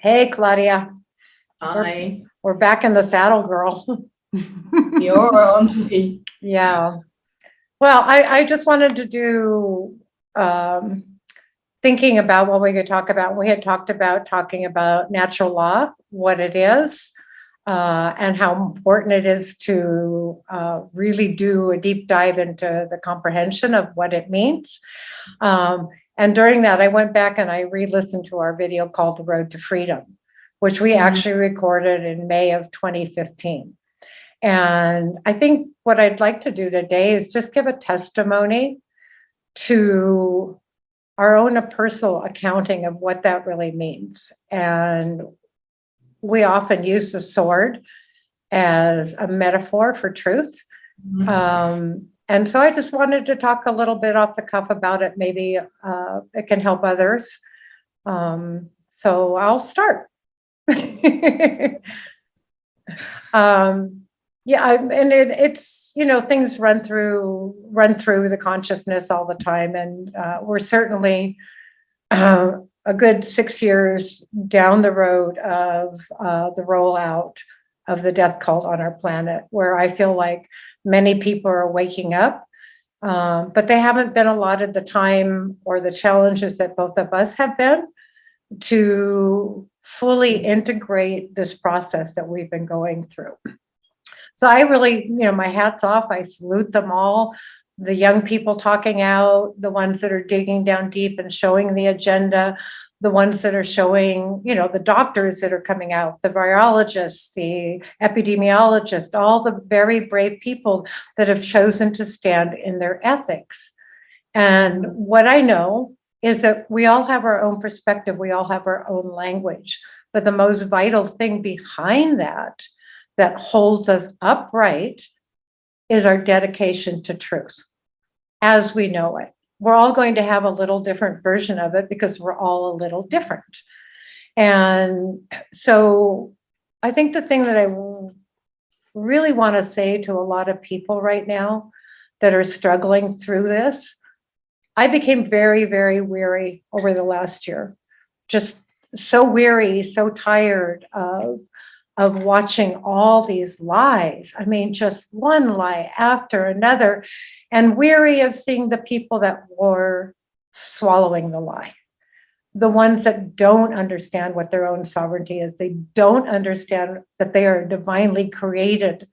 Hey, Claudia. Hi, We're back in the saddle, girl. you're on me. Yeah. Well, I just wanted to do um, thinking about what we could talk about. We had talked about talking about natural law, what it is, and how important it is to really do a deep dive into the comprehension of what it means. And during that, I went back and I re-listened to our video called The Road to Freedom, which we actually recorded in May of 2015. And I think what I'd like to do today is just give a testimony to our own personal accounting of what that really means. And we often use the sword as a metaphor for truth. And so I just wanted to talk a little bit off the cuff about it. Maybe it can help others. So I'll start. And it's things run through the consciousness all the time, and we're certainly a good 6 years down the road of the rollout of the death cult on our planet, where I feel like many people are waking up, but they haven't been allotted the time or the challenges that both of us have been to fully integrate this process that we've been going through. So I really, my hat's off. I salute them all. The young people talking out, the ones that are digging down deep and showing the agenda, the ones that are showing, the doctors that are coming out, the virologists, the epidemiologists, all the very brave people that have chosen to stand in their ethics. And what I know is that we all have our own perspective. We all have our own language. But the most vital thing behind that holds us upright is our dedication to truth as we know it. We're all going to have a little different version of it because we're all a little different. And so I think the thing that I really want to say to a lot of people right now that are struggling through this, I became very, very weary over the last year, just so weary, so tired of watching all these lies. I mean, just one lie after another, and weary of seeing the people that were swallowing the lie. The ones that don't understand what their own sovereignty is. They don't understand that they are divinely created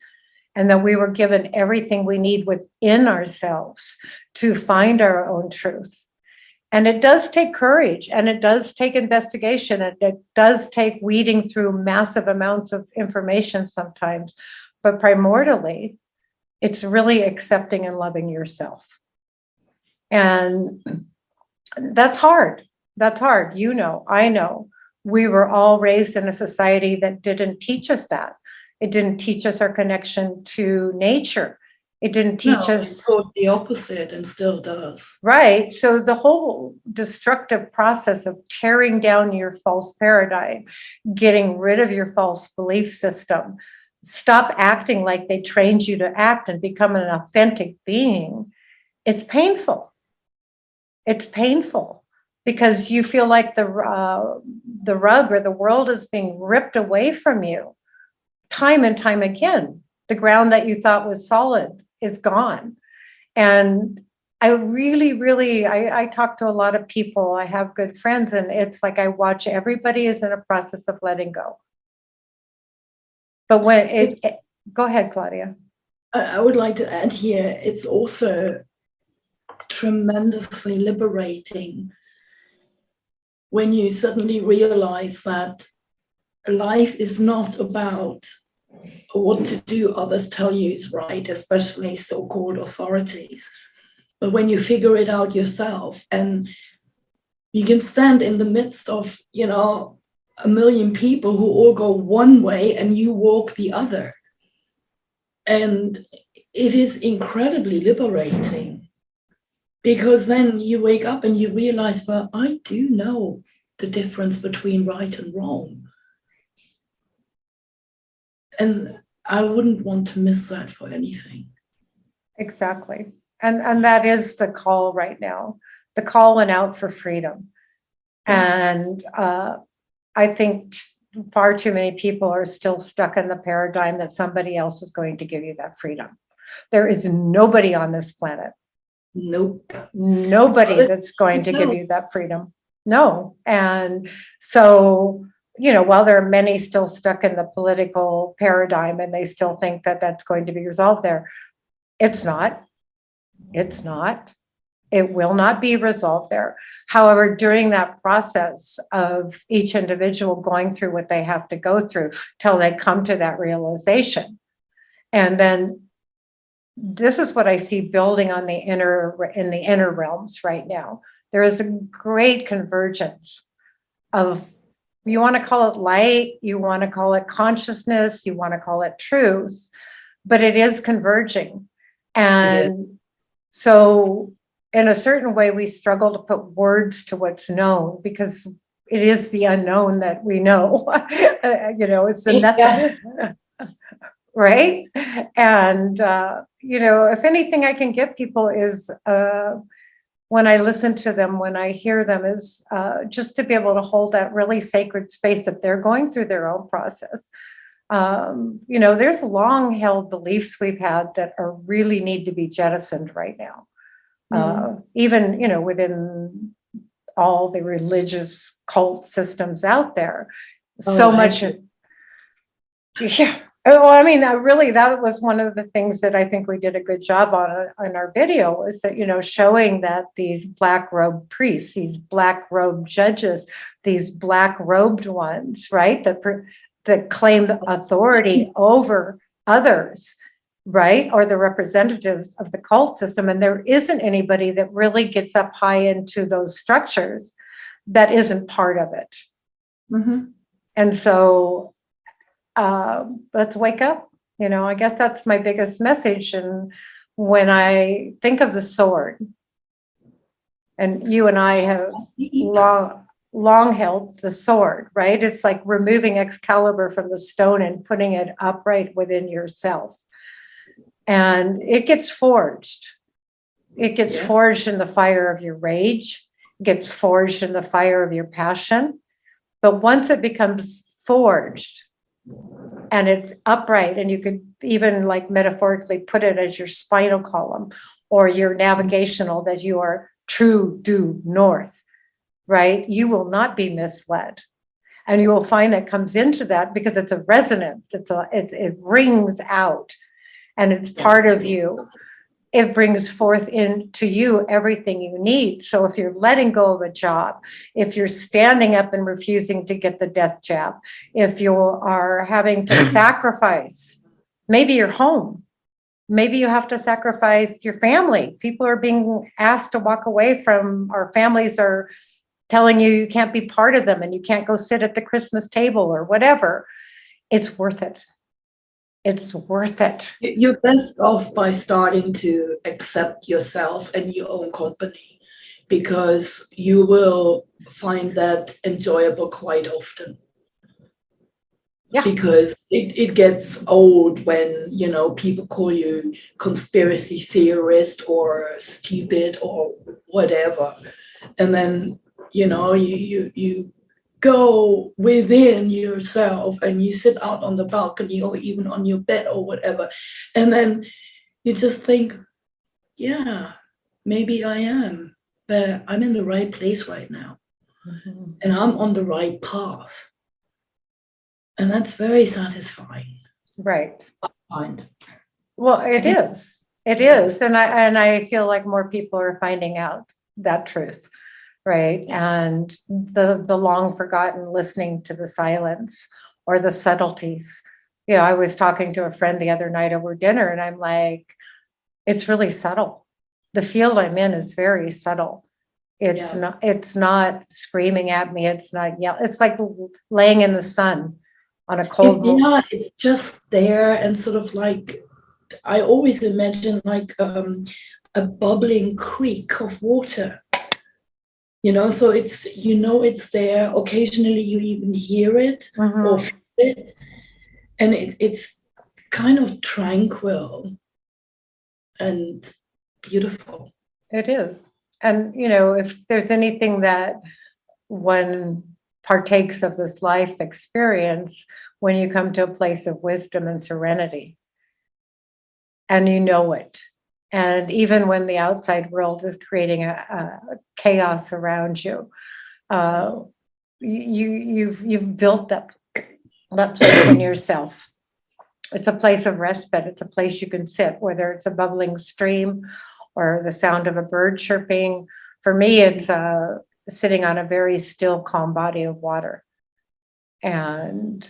and that we were given everything we need within ourselves to find our own truth. And it does take courage, and it does take investigation, and it does take weeding through massive amounts of information sometimes. But primordially, it's really accepting and loving yourself. And that's hard. That's hard. I know. We were all raised in a society that didn't teach us that. It didn't teach us our connection to nature. It didn't teach us. It taught the opposite and still does. Right. So the whole destructive process of tearing down your false paradigm, getting rid of your false belief system, stop acting like they trained you to act and become an authentic being, it's painful. It's painful because you feel like the rug or the world is being ripped away from you time and time again. The ground that you thought was solid is gone. And I really, I talk to a lot of people. I have good friends, and it's like I watch everybody is in a process of letting go. But when go ahead, Claudia. I would like to add here, it's also tremendously liberating when you suddenly realize that life is not about what to do others tell you is right, especially so-called authorities. But when you figure it out yourself and you can stand in the midst of, 1 million people who all go one way and you walk the other. And it is incredibly liberating because then you wake up and you realize, well, I do know the difference between right and wrong. And I wouldn't want to miss that for anything. Exactly. And that is the call right now. The call went out for freedom. And I think far too many people are still stuck in the paradigm that somebody else is going to give you that freedom. There is nobody on this planet. Nope. Nobody that's going to give you that freedom. No. And so, while there are many still stuck in the political paradigm and they still think that that's going to be resolved there, it's not. It's not. It will not be resolved there. However, during that process of each individual going through what they have to go through till they come to that realization. And then this is what I see building on in the inner realms right now. There is a great convergence of, you want to call it light, you want to call it consciousness, you want to call it truth, but it is converging. And so in a certain way, we struggle to put words to what's known because it is the unknown that we know. It's the nothing. Right? And, if anything I can give people is when I listen to them, when I hear them, is just to be able to hold that really sacred space that they're going through their own process. There's long held beliefs we've had that are really need to be jettisoned right now. Even, within all the religious cult systems out there. So much. Yeah. Well, I mean, really, that was one of the things that I think we did a good job on our video was that, showing that these black robed priests, these black robed judges, these black robed ones, right, that claim authority over others, right, or the representatives of the cult system. And there isn't anybody that really gets up high into those structures that isn't part of it. And so let's wake up. I guess that's my biggest message. And when I think of the sword, and you and I have long held the sword, right? It's like removing Excalibur from the stone and putting it upright within yourself. And it gets forged. It gets forged in the fire of your rage. It gets forged in the fire of your passion. But once it becomes forged, and it's upright, and you could even like metaphorically put it as your spinal column or your navigational, that you are true due north, right? You will not be misled. And you will find it comes into that because it's a resonance. It rings out and it's part of you. It brings forth into you everything you need. So if you're letting go of a job, if you're standing up and refusing to get the death jab, if you are having to sacrifice, maybe your home, maybe you have to sacrifice your family. People are being asked to walk away from, our families are telling you can't be part of them and you can't go sit at the Christmas table or whatever. It's worth it. It's worth it. You're best off by starting to accept yourself and your own company, because you will find that enjoyable quite often. Yeah. Because it gets old when, people call you conspiracy theorist or stupid or whatever. And then, you go within yourself and you sit out on the balcony or even on your bed or whatever. And then you just think, yeah, maybe I am, but I'm in the right place right now. And I'm on the right path. And that's very satisfying. Right. I find. Well, it is. It is. And I feel like more people are finding out that truth. Right. And the long forgotten listening to the silence or the subtleties. I was talking to a friend the other night over dinner and I'm like, it's really subtle. The field I'm in is very subtle. It's not screaming at me. It's not yelling. It's like laying in the sun on a cold morning. It's just there, and sort of like, I always imagine like a bubbling creek of water. So it's, it's there. Occasionally you even hear it or feel it. And it's kind of tranquil and beautiful. It is. And, if there's anything that one partakes of this life experience when you come to a place of wisdom and serenity. And you know it. And even when the outside world is creating a chaos around you, you've built that place in yourself. It's a place of respite. It's a place you can sit, whether it's a bubbling stream or the sound of a bird chirping. For me, it's sitting on a very still, calm body of water. And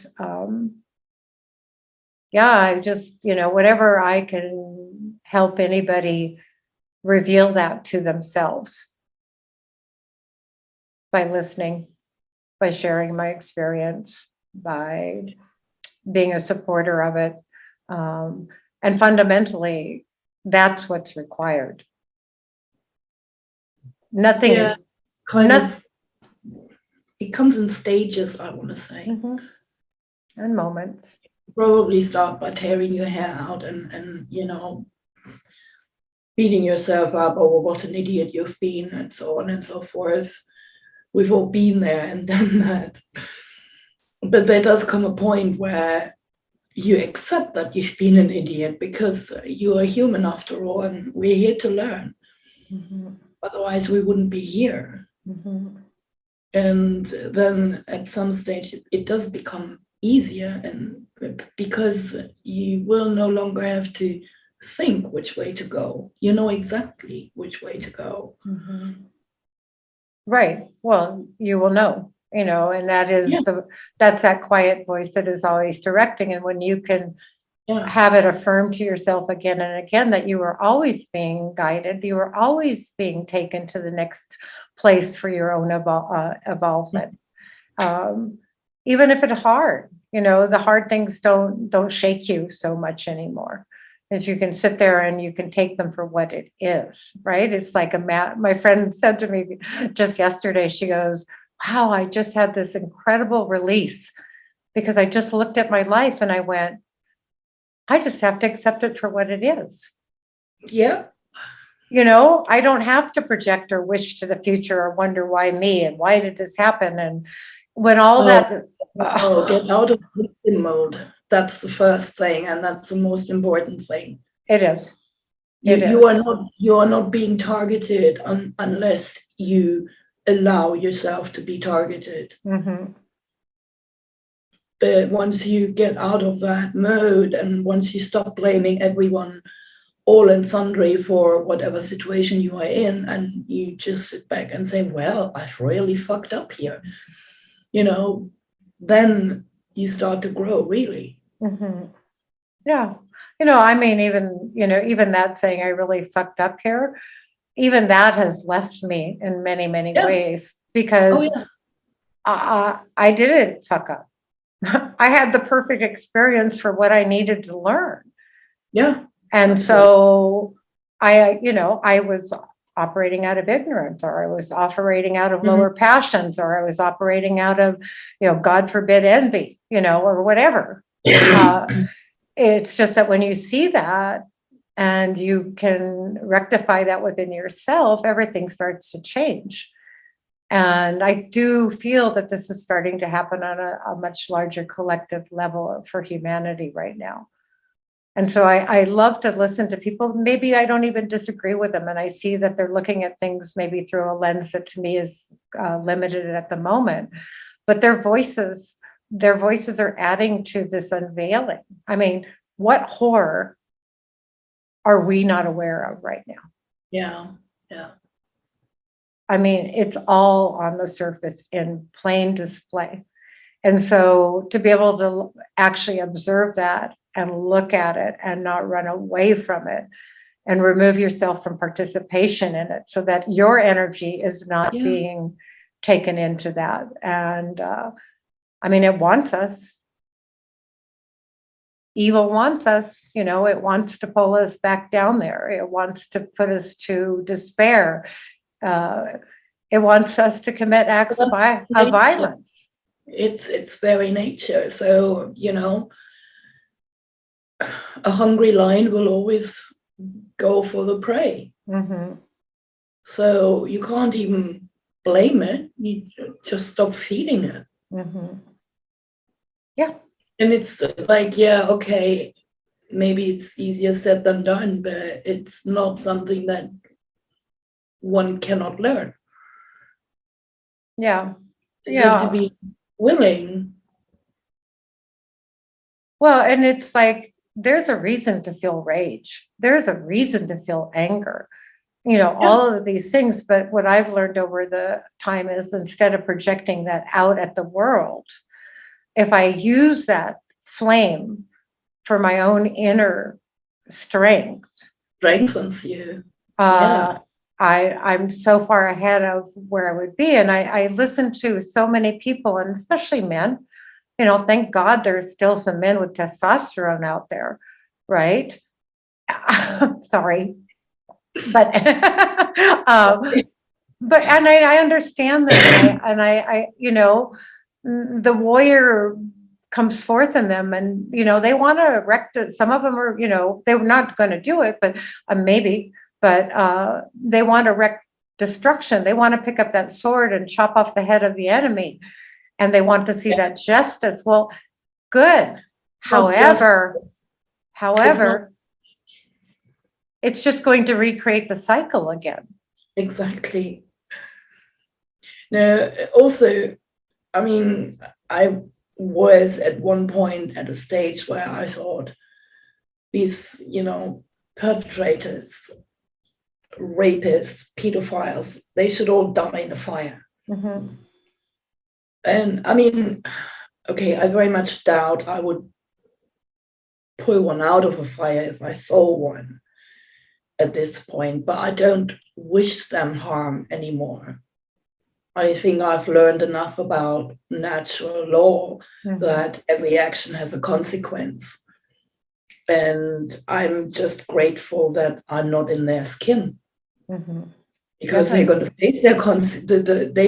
I just, whatever I can help anybody reveal that to themselves by listening, by sharing my experience, by being a supporter of it. And fundamentally, that's what's required. Nothing is it comes in stages, I want to say. Mm-hmm. And moments. Probably start by tearing your hair out and beating yourself up over what an idiot you've been and so on and so forth. We've all been there and done that. But there does come a point where you accept that you've been an idiot because you are human after all, and we're here to learn. Mm-hmm. Otherwise, we wouldn't be here. Mm-hmm. And then at some stage, it does become easier, and because you will no longer have to think which way to go. You know exactly which way to go. Mm-hmm. Right. Well, you will know, and that is that's that quiet voice that is always directing. And when you can have it affirmed to yourself again and again that you are always being guided, you are always being taken to the next place for your own evolvement. Even if it's hard, the hard things don't shake you so much anymore. As you can sit there and you can take them for what it is, right? It's like my friend said to me just yesterday, she goes, wow, I just had this incredible release because I just looked at my life and I went, I just have to accept it for what it is. Yeah. I don't have to project or wish to the future or wonder why me and why did this happen. And when all that. Get out of victim mode. That's the first thing, and that's the most important thing. It is. You are not being targeted unless you allow yourself to be targeted. Mm-hmm. But once you get out of that mode, and once you stop blaming everyone, all and sundry, for whatever situation you are in, and you just sit back and say, well, I've really fucked up here, then you start to grow, really. Mm-hmm. Yeah. Even that saying, I really fucked up here, even that has left me in many, many ways because I didn't fuck up. I had the perfect experience for what I needed to learn. Yeah. And so I was operating out of ignorance, or I was operating out of lower passions, or I was operating out of, God forbid, envy, or whatever. It's just that when you see that and you can rectify that within yourself, everything starts to change. And I do feel that this is starting to happen on a much larger collective level for humanity right now. And so I love to listen to people. Maybe I don't even disagree with them. And I see that they're looking at things maybe through a lens that to me is limited at the moment. But their voices are adding to this unveiling. I mean, what horror are we not aware of right now? Yeah. I mean, it's all on the surface in plain display. And so to be able to actually observe that and look at it and not run away from it and remove yourself from participation in it so that your energy is not being taken into that. And it wants us. Evil wants us, it wants to pull us back down there. It wants to put us to despair. It wants us to commit acts of violence. It's very nature. So, a hungry lion will always go for the prey. Mm-hmm. So you can't even blame it. You just stop feeding it. Mhm. Yeah. And it's like, yeah, okay, maybe it's easier said than done, but it's not something that one cannot learn. Yeah. You have to be willing. Well, and it's like, there's a reason to feel rage. There's a reason to feel anger, all of these things. But what I've learned over the time is, instead of projecting that out at the world, if I use that flame for my own inner strength, Strengthens you. I'm so far ahead of where I would be. And I listen to so many people, and especially men, thank God there's still some men with testosterone out there, right? Sorry. But, and I understand that. And I, the warrior comes forth in them, and, they want to erect it. Some of them are, they're not going to do it, but maybe, but they want to wreak destruction. They want to pick up that sword and chop off the head of the enemy. And they want to see that justice. Well, good. However, it's just going to recreate the cycle again. Exactly. Now, also, I mean, I was at one point at a stage where I thought these, perpetrators, rapists, pedophiles, they should all die in a fire. Mm-hmm. And I mean, okay, I very much doubt I would pull one out of a fire if I saw one at this point, but I don't wish them harm anymore. I think I've learned enough about natural law that every action has a consequence. And I'm just grateful that I'm not in their skin. Because they're going to face they're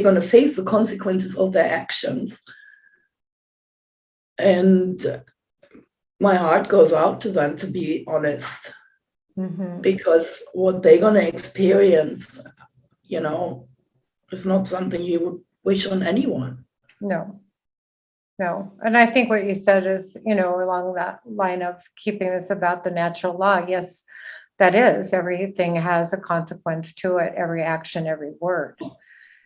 going to face the consequences of their actions. And my heart goes out to them, to be honest, because what they're going to experience, is not something you would wish on anyone. No. And I think what you said is, along that line of keeping this about the natural law. Yes, that is. Everything has a consequence to it, every action, every word.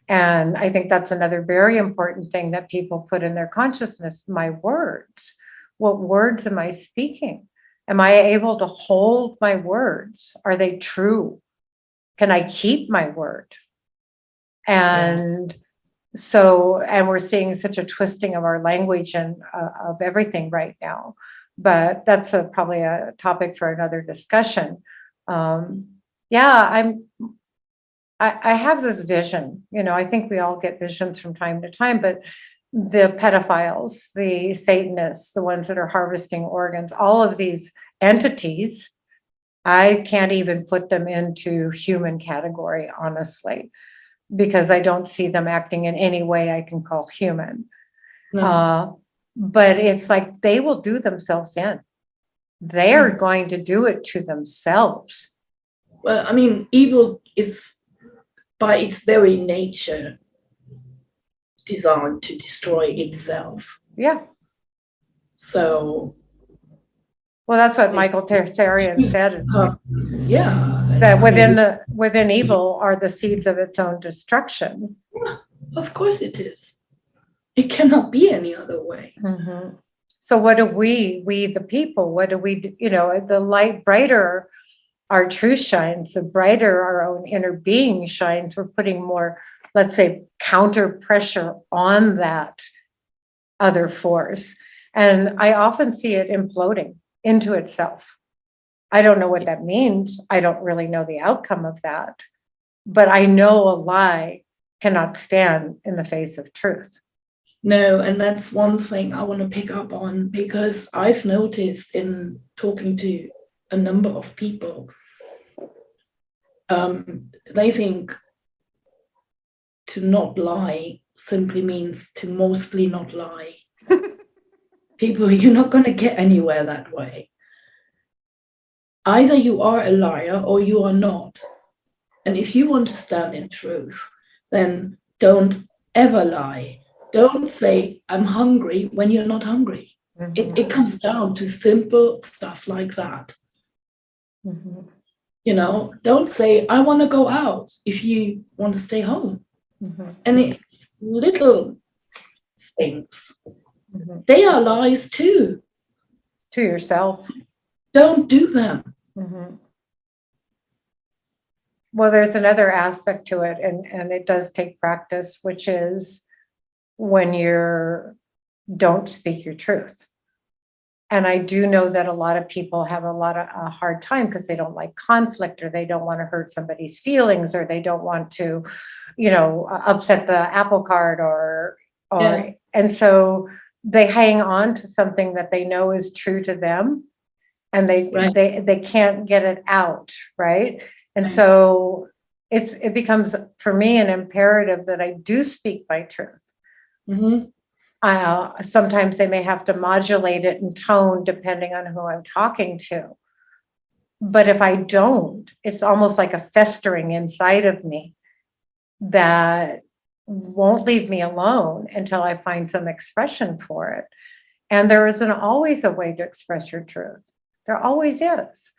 And I think that's another very important thing that people put in their consciousness. My words. What words am I speaking? Am I able to hold my words? Are they true? Can I keep my word? And and we're seeing such a twisting of our language and of everything right now. But that's probably a topic for another discussion. I have this vision. I think we all get visions from time to time, but the pedophiles, the Satanists, the ones that are harvesting organs, all of these entities, I can't even put them into human category, honestly, because I don't see them acting in any way I can call human. No. But it's like they will do themselves in. They're going to do it to themselves. Well, I mean, evil is by its very nature designed to destroy itself. Yeah. So. Well, that's what Michael Tertullian said. Yeah. That within evil are the seeds of its own destruction. Yeah, of course it is. It cannot be any other way. So what do we the people, what do we do? The light brighter our truth shines, the brighter our own inner being shines. We're putting more, let's say, counter pressure on that other force. And I often see it imploding into itself. I don't know what that means. I don't really know the outcome of that. But I know a lie cannot stand in the face of truth. No, and that's one thing I want to pick up on, because I've noticed in talking to a number of people, they think to not lie simply means to mostly not lie. People, you're not going to get anywhere that way. Either you are a liar or you are not. And if you want to stand in truth, then don't ever lie. Don't say, I'm hungry when you're not hungry. It comes down to simple stuff like that. You know, don't say, I want to go out if you want to stay home. And it's little things. They are lies too. To yourself. Don't do them. Well, there's another aspect to it, and it does take practice, which is when you don't speak your truth. And I do know that a lot of people have a hard time because they don't like conflict, or they don't want to hurt somebody's feelings, or they don't want to, upset the apple cart, and so they hang on to something that they know is true to them, and they can't get it out, right? And so it becomes, for me, an imperative that I do speak my truth. Sometimes they may have to modulate it in tone depending on who I'm talking to. But if I don't, it's almost like a festering inside of me that won't leave me alone until I find some expression for it. And there isn't always a way to express your truth. There always is.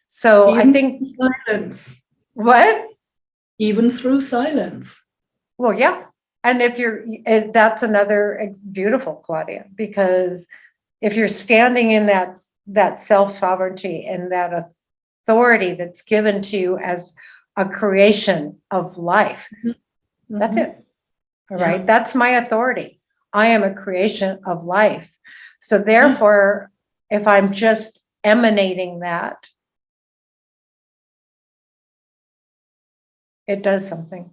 So even I think silence. What? Even through silence. Well, yeah. And that's another beautiful, Claudia, because if you're standing in that self-sovereignty and that authority that's given to you as a creation of life, that's it. All right. That's my authority. I am a creation of life. So therefore, if I'm just emanating that, it does something.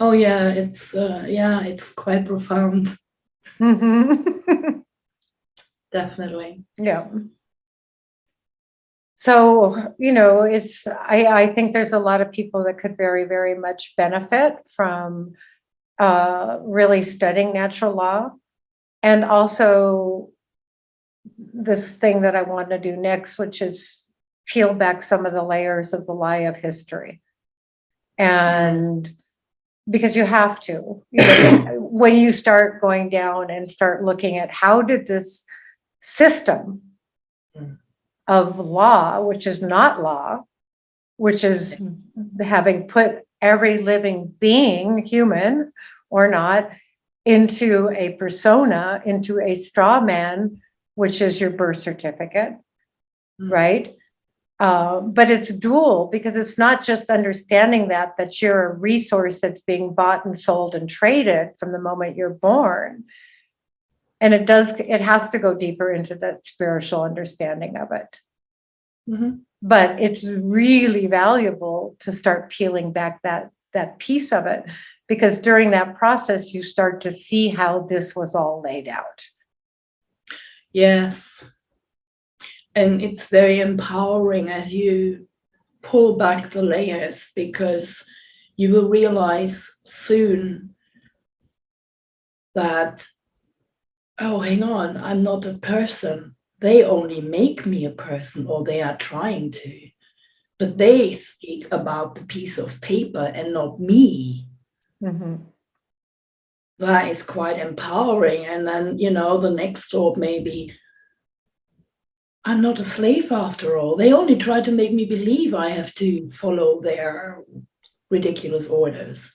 Oh yeah, it's quite profound. Definitely. Yeah. So, I think there's a lot of people that could very, very much benefit from really studying natural law. And also this thing that I want to do next, which is peel back some of the layers of the lie of history. And because you have to, when you start going down and start looking at how did this system of law, which is not law, which is having put every living being, human or not, into a persona, into a straw man, which is your birth certificate, right? But it's dual, because it's not just understanding that you're a resource that's being bought and sold and traded from the moment you're born. And it has to go deeper into that spiritual understanding of it. But it's really valuable to start peeling back that piece of it, because during that process, you start to see how this was all laid out. Yes. And it's very empowering as you pull back the layers, because you will realize soon that, oh, hang on, I'm not a person. They only make me a person, or they are trying to. But they speak about the piece of paper and not me. That is quite empowering. And then, the next thought may be, I'm not a slave after all. They only try to make me believe I have to follow their ridiculous orders.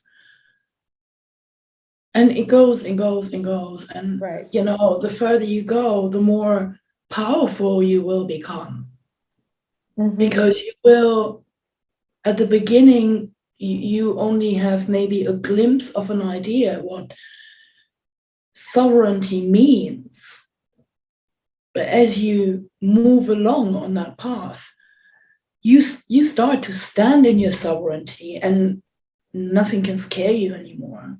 And it goes and goes and goes. And, the further you go, the more powerful you will become. Because you will, at the beginning, you only have maybe a glimpse of an idea what sovereignty means. But as you move along on that path, you start to stand in your sovereignty, and nothing can scare you anymore.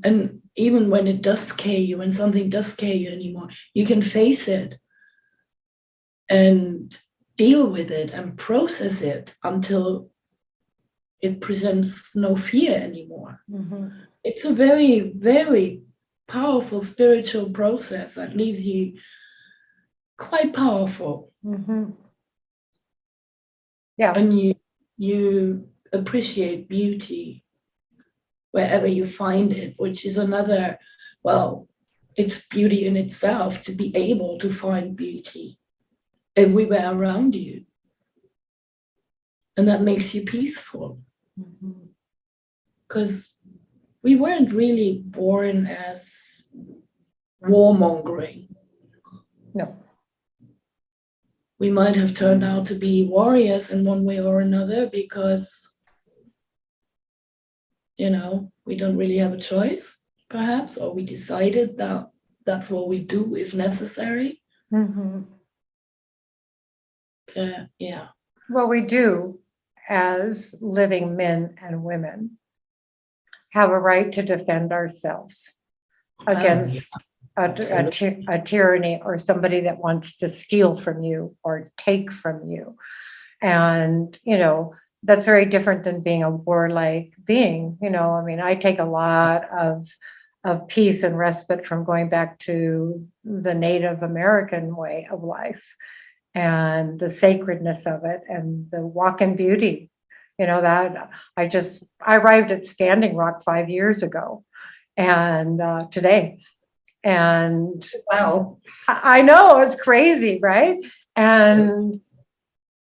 And even when it does scare you, when something does scare you anymore, you can face it and deal with it and process it until it presents no fear anymore. It's a very, very powerful spiritual process that leaves you quite powerful. Yeah. And you appreciate beauty wherever you find it, which is another, well, it's beauty in itself to be able to find beauty everywhere around you. And that makes you peaceful. Because we weren't really born as warmongering. No. We might have turned out to be warriors in one way or another because, you know, we don't really have a choice, perhaps, or we decided that that's what we do if necessary. Yeah. Well, we do, as living men and women, have a right to defend ourselves against a tyranny or somebody that wants to steal from you or take from you. And, you know, that's very different than being a warlike being. You know, I mean, I take a lot of peace and respite from going back to the Native American way of life and the sacredness of it and the walk in beauty. You know, that I arrived at Standing Rock 5 years ago and today. And wow, I know it's crazy, right? And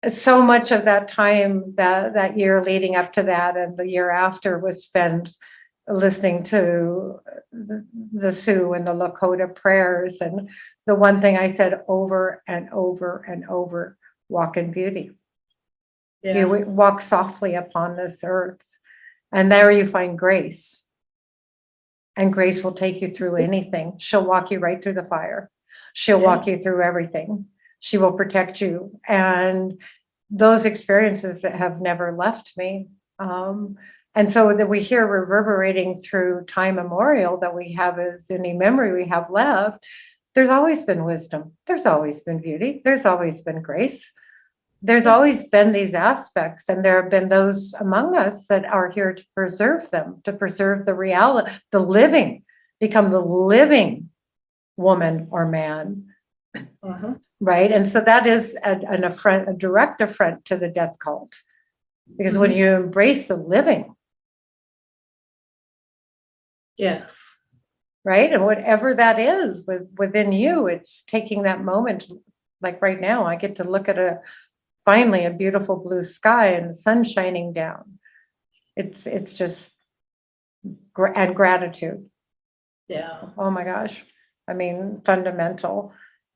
so much of that time, that year leading up to that and the year after, was spent listening to the Sioux and the Lakota prayers. And the one thing I said over and over and over: walk in beauty. yeah. You walk softly upon this earth, and there you find grace. And grace will take you through anything. She'll walk you right through the fire. She'll walk you through everything. She will protect you. And those experiences have never left me. And so that we hear reverberating through time immemorial, that we have as any memory we have left, there's always been wisdom. There's always been beauty. There's always been grace. There's always been these aspects, and there have been those among us that are here to preserve them, to preserve the reality, the living, become the living woman or man, right? And so that is an affront, a direct affront to the death cult, because when you embrace the living, yes, right, and whatever that is within you, it's taking that moment. Like right now, I get to look at finally a beautiful blue sky and the sun shining down. It's just and gratitude. Yeah. Oh my gosh. I mean, fundamental.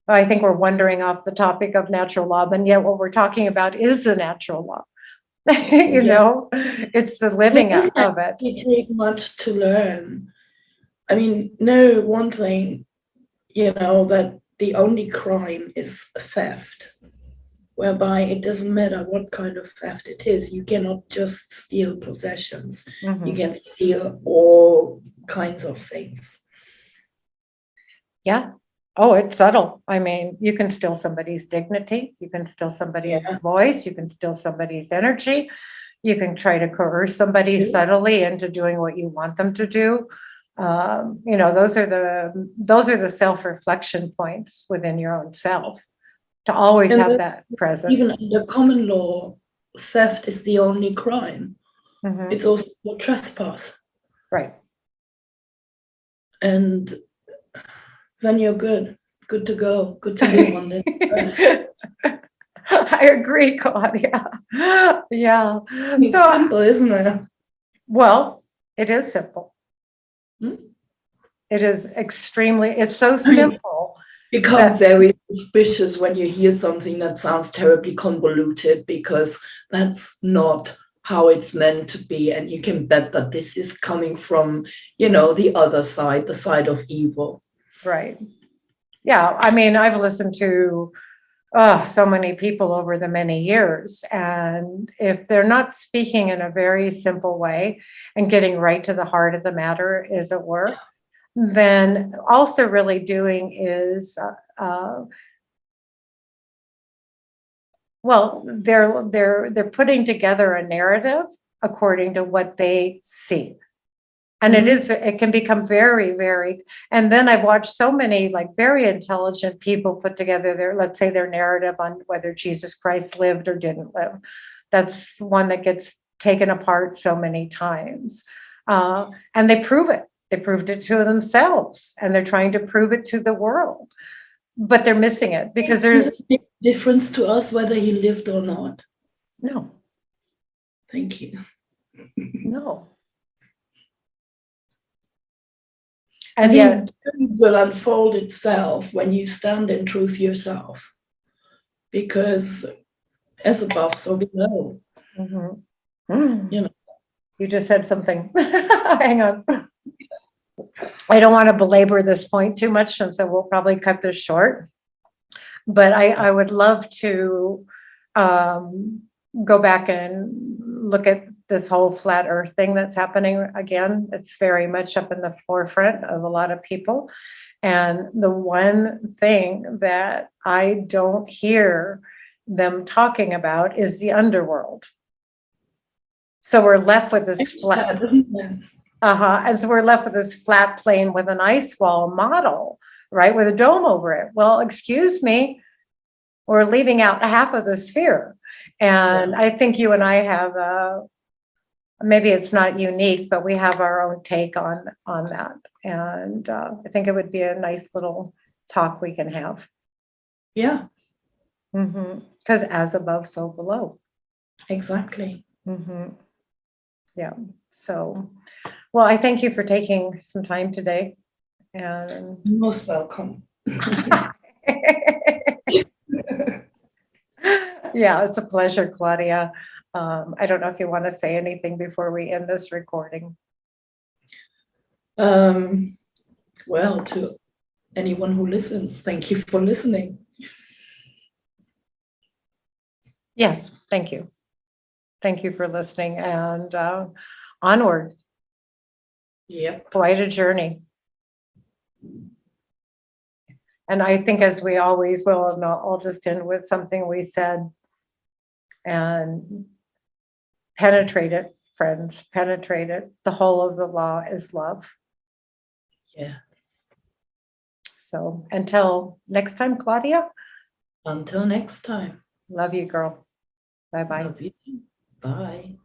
I think we're wandering off the topic of natural law, but yet what we're talking about is the natural law. You know, it's the living of it. It takes much to learn. I mean, know one thing, you know, that the only crime is theft, whereby it doesn't matter what kind of theft it is. You cannot just steal possessions. You can steal all kinds of things. Yeah. Oh, it's subtle. I mean, you can steal somebody's dignity. You can steal somebody's voice. You can steal somebody's energy. You can try to coerce somebody subtly into doing what you want them to do. You know, those are the self-reflection points within your own self, to always have that present. Even under common law, theft is the only crime. It's also a trespass. Right. And then you're good to go, good to live on this earth. I agree, Claudia. Yeah. It's so simple, isn't it? Well, it is simple. It is it's so simple. Become very suspicious when you hear something that sounds terribly convoluted, because that's not how it's meant to be. And you can bet that this is coming from, you know, the other side, the side of evil. Right. Yeah. I mean, I've listened to so many people over the many years. And if they're not speaking in a very simple way and getting right to the heart of the matter, is at work, then also really doing is, well, they're putting together a narrative according to what they see. And it can become very, very, and then I've watched so many like very intelligent people put together let's say their narrative on whether Jesus Christ lived or didn't live. That's one that gets taken apart so many times. And they prove it. They proved it to themselves, and they're trying to prove it to the world. But they're missing it because there's a big difference to us whether he lived or not. no. Thank you. No. And And yet, truth will unfold itself when you stand in truth yourself, because as above, so below. You know. You just said something. Hang on. I don't want to belabor this point too much, and so we'll probably cut this short. But I would love to go back and look at this whole flat earth thing that's happening again. It's very much up in the forefront of a lot of people. And the one thing that I don't hear them talking about is the underworld. So we're left with this flat, and so we're left with this flat plane with an ice wall model, right, with a dome over it. Well, excuse me, we're leaving out half of the sphere. And I think you and I have maybe it's not unique, but we have our own take on that. And I think it would be a nice little talk we can have. Yeah. Because as above, so below. Exactly. Yeah. So, well, I thank you for taking some time today. And You're most welcome. Yeah, it's a pleasure, Claudia. I don't know if you want to say anything before we end this recording. Well, to anyone who listens, thank you for listening. Yes, thank you. Thank you for listening, and onward. Yep. Quite a journey. And I think, as we always will, and I'll just end with something we said, and penetrate it, friends, penetrate it. The whole of the law is love. Yes. So until next time, Claudia. Until next time. Love you, girl. Bye-bye. Love you. Bye.